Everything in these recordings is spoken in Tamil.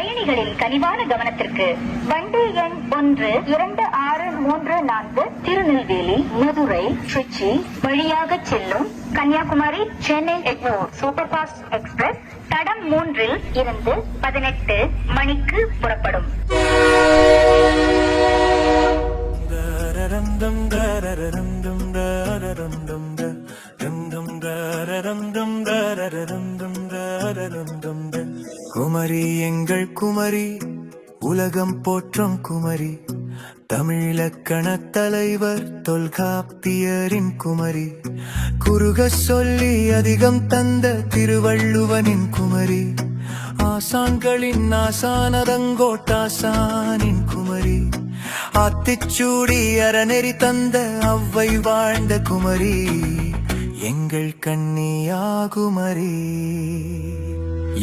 பயணிகளின் கனிவான கவனத்திற்கு வண்டி எண் 12634 திருநெல்வேலி மதுரை திருச்சி வழியாக செல்லும் Kanyakumari Chennai Egmore super fast express தடம் 3 இருந்து 18 மணிக்கு புறப்படும். குமரி எங்கள் குமரி உலகம் போற்றும் குமரி தமிழக்கண தலைவர் தொல்காப்பியரின் குமரி குறுக சொல்லி அதிகம் தந்த திருவள்ளுவனின் குமரி ஆசான்களின் ஆசானதங்கோட்டாசானின் குமரி ஆத்திச்சூடி அறநெறி தந்த அவ்வை வாழ்ந்த குமரி எங்கள் கன்னியாகுமரி.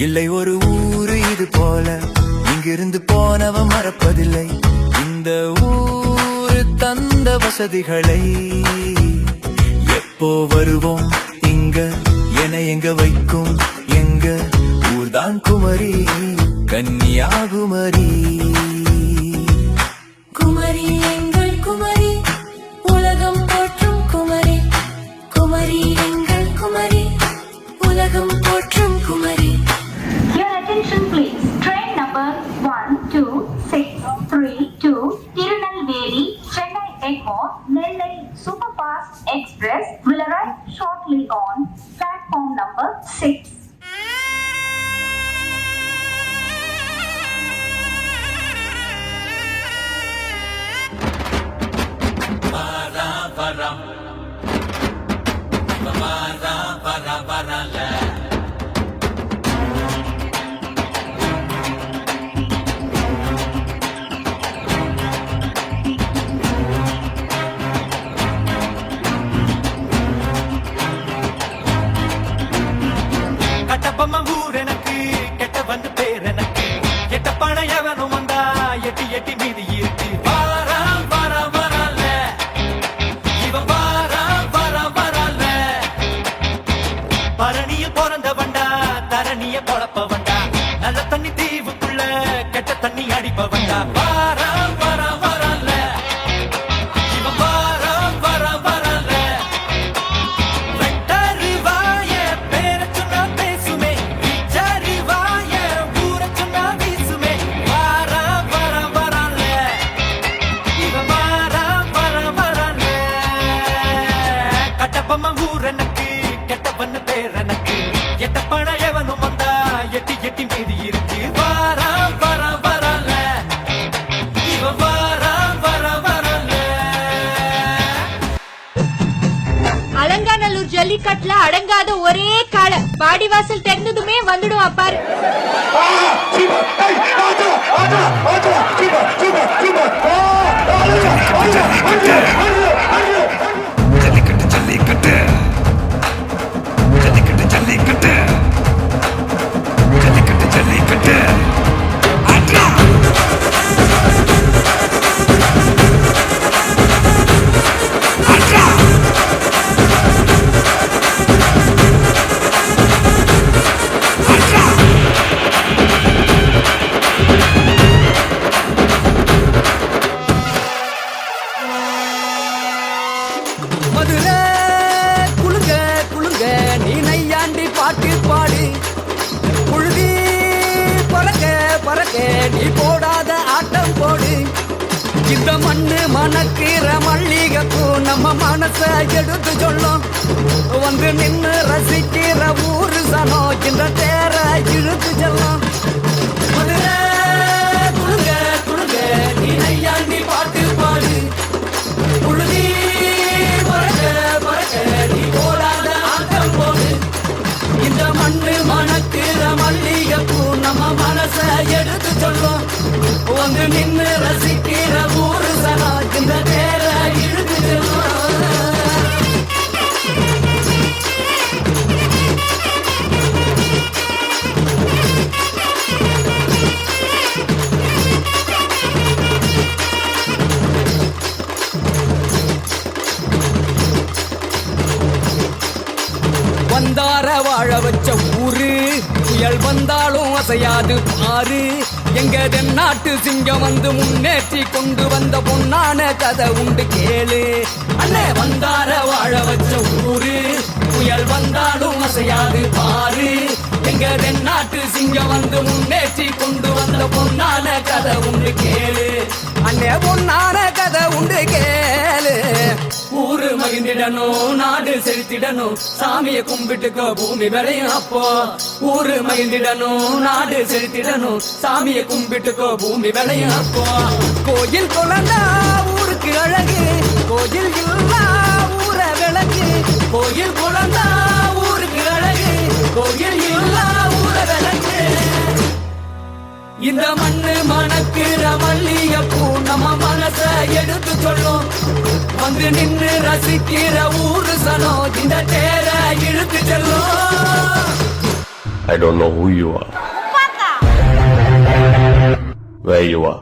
இல்லை ஒரு ஊரு இது போல இங்கிருந்து போனவன் மறப்பதில்லை இந்த ஊரு தந்த வசதிகளை. எப்போ வருவோம் இங்க என எங்க வைக்கும் எங்க ஊர்தான் குமரி கன்னியாகுமரி. குமரி எங்கள் குமரி உலகம் போற்றும் குமரி குமரி எங்கள் குமரி உலகம் போற்றும் Kumari. Your attention please. Train number 12632 Tirunelveli Chennai Egmore Nellai Superfast Express will arrive shortly on platform number 6. கட்டப்பம்ம ஊர் எனக்கு கெட்ட வந்து பேர் எனக்கு கெட்ட பணம் எவனும் வந்தா எட்டி எட்டி மீதி இருக்கு. வாரா வாரா வரல இவன் வாரா வாரா வரல பரணியில் பிறந்த வண்டா தரணிய பொழப்ப வண்டா நல்ல தண்ணி தீவுக்குள்ள கெட்ட தண்ணி அடிப்ப வண்டா. வாரா வாரா வரல இவன் வாரா வாரா வரல வெட்டரு வாய பேர சொன்னா பேசுமே விச்சாரி வாய ஊர சொன்னா வீசுமே. வாரா வாரா வரல இவன் வாரா வாரா வரல கட்டப்பம்ம ஊர் எனக்கு கெட்டவன்னு பேர் எனக்கு எட்ட பணம் எவனும் வந்தா எட்டி எட்டி மீதி இருக்கு. வாரா வாரா வரல இவன் வாரா வாரா வரல. அலங்காநல்லூர் ஜல்லிக்கட்டுல அடங்காத ஒரே காளை பாடிவாசல் தெரிஞ்சதுமே வந்துடும் அப்பாரு. ஜல்லிக்கட்டு ஜல்லிக்கட்டு ஜல்லிக்கட்டு ஜல்லிக்கட்டு ஜல்லிக்கட்டு ஜல்லிக்கட்டு ஆட்ரா ஆட்ரா ஆட்ரா. மதுரை குளுங்க குளுங்க நீ நையாண்டி பாட்டு பாடு புழுதி பறக்க பறக்க நீ போடாத ஆட்டம் போடு. இந்த மண்ணு மணக்கிற மல்லிகைப்பூ நம்ம மனச எடுத்து சொல்லும் வந்து நின்னு ரசிக்கிற ஊரு சனம் இந்த தேர இழுத்து செல்லும். மதுரை குளுங்க குளுங்க நீ நையாண்டி பாட்டு பாடு புழுதி பறக்க பறக்க நீ போடாத ஆட்டம் போடு. இந்த மண்ணு மணக்கிற மல்லிகைப்பூ நம்ம மனச எடுத்து சொல்லும் வந்து நின்னு ரசிக்கிற ஊரு சனா இந்த தேர இழுத்து செல்லும். வந்தார வாழ வச்ச ஊரு புயல் வந்தாலும் அசையாது பாரு எங்க தென்னாட்டு சிங்கம் வந்து முன்னேற்றி கொண்டு வந்த பொன்னான கதை உண்டு கேளு அண்ணே வந்தார வாழ வச்ச ஊரு புயல் வந்தாலும் அசையாது பாரு எங்க தென்னாட்டு சிங்கம் வந்து முன்னேற்றி கொண்டு வந்த பொன்னான கதை உண்டு கேளு அண்ணே பொன்னான கதை உண்டு கேளு ஊரு மகிழ்ந்திடணும் நாடு செழித்திடணும் சாமிய கும்பிட்டுக்கோ பூமி விளையும் அப்போ ஊரு மகிழ்ந்திடணும் நாடு செழித்திடணும் சாமிய கும்பிட்டுக்கோ பூமி விளையும் அப்போ கோயில் குழந்தா ஊருக்கு அழகு கோயில் இல்லா ஊர விளக்கு கோயில் குழந்தா ஊருக்கு அழகு கோயில் இல்லா ஊர விளக்கு இந்த மண்ணு மணக்கிற மல்லியப்பூ நம்ம மனச எடுத்து சொல்லும் வந்து நின்று ரசிக்கிற ஊரு சனம் இந்த தேர இழுத்து செல்லும் I don't know who you are, where you are.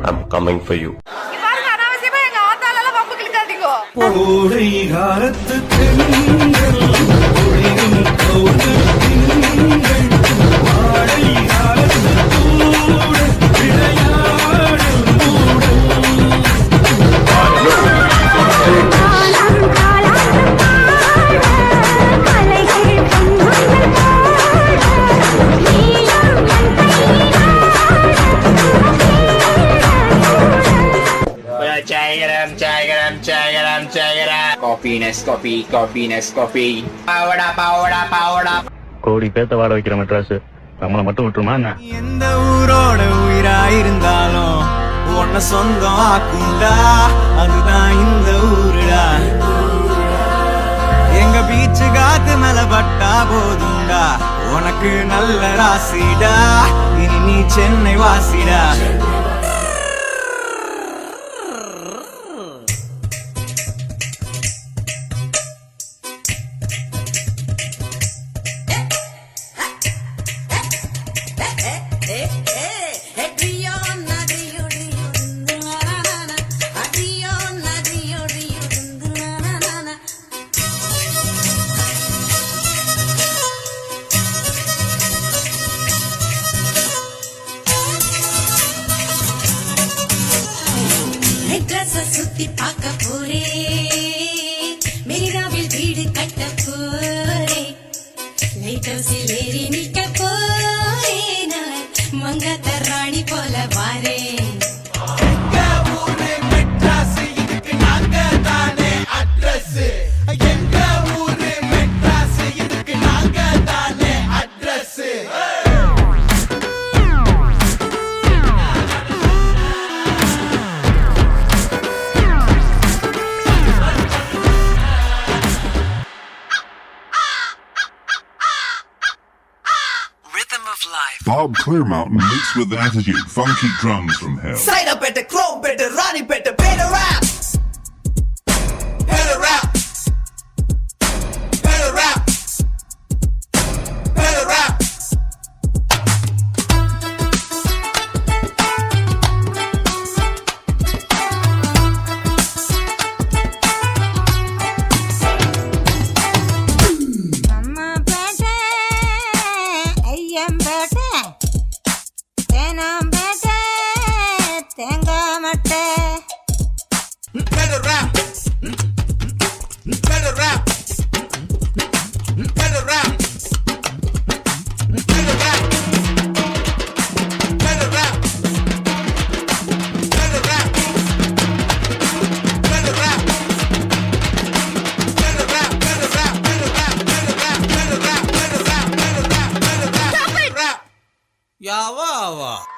I'm coming for you. கோடை காலத்து பெண்கள் ஒளிரும் கௌதல் திங்கள் வாடை காலத்து கூட விளையாடும் கோடி பேத்த வாட வைக்கிற மெட்ராஸ் நம்மளை மட்டும் விட்டுருமா என்ன? எந்த ஊரோட உயிராயிருந்தாலும் உன்னை சொந்தம் ஆக்குண்டா அதுதான் இந்த ஊருடா எங்க பீச்சு காத்து மேல பட்டா போதுண்டா உனக்கு நல்ல ராசிடா இனி நீ சென்னை வாசிடா சுத்தி பார்க்க போரே மெரினாவில் வீடு கட்ட போரே லைட் ஹவுஸில் ஏறி நிக்க போரே நான் மங்காத்த ராணி போல வாரே Bob Clearmountain mixed with attitude, funky drums from hell. Side up at the chrome, better Ronnie, better rap. Better rap. Better rap. Better rap. Better rap. Better rap. Better rap. Better rap. Better rap. Better rap. Better rap. Better rap. Better rap. Better rap. Better rap. Better rap. Better rap. Better rap. Better rap. Better rap. Yawa.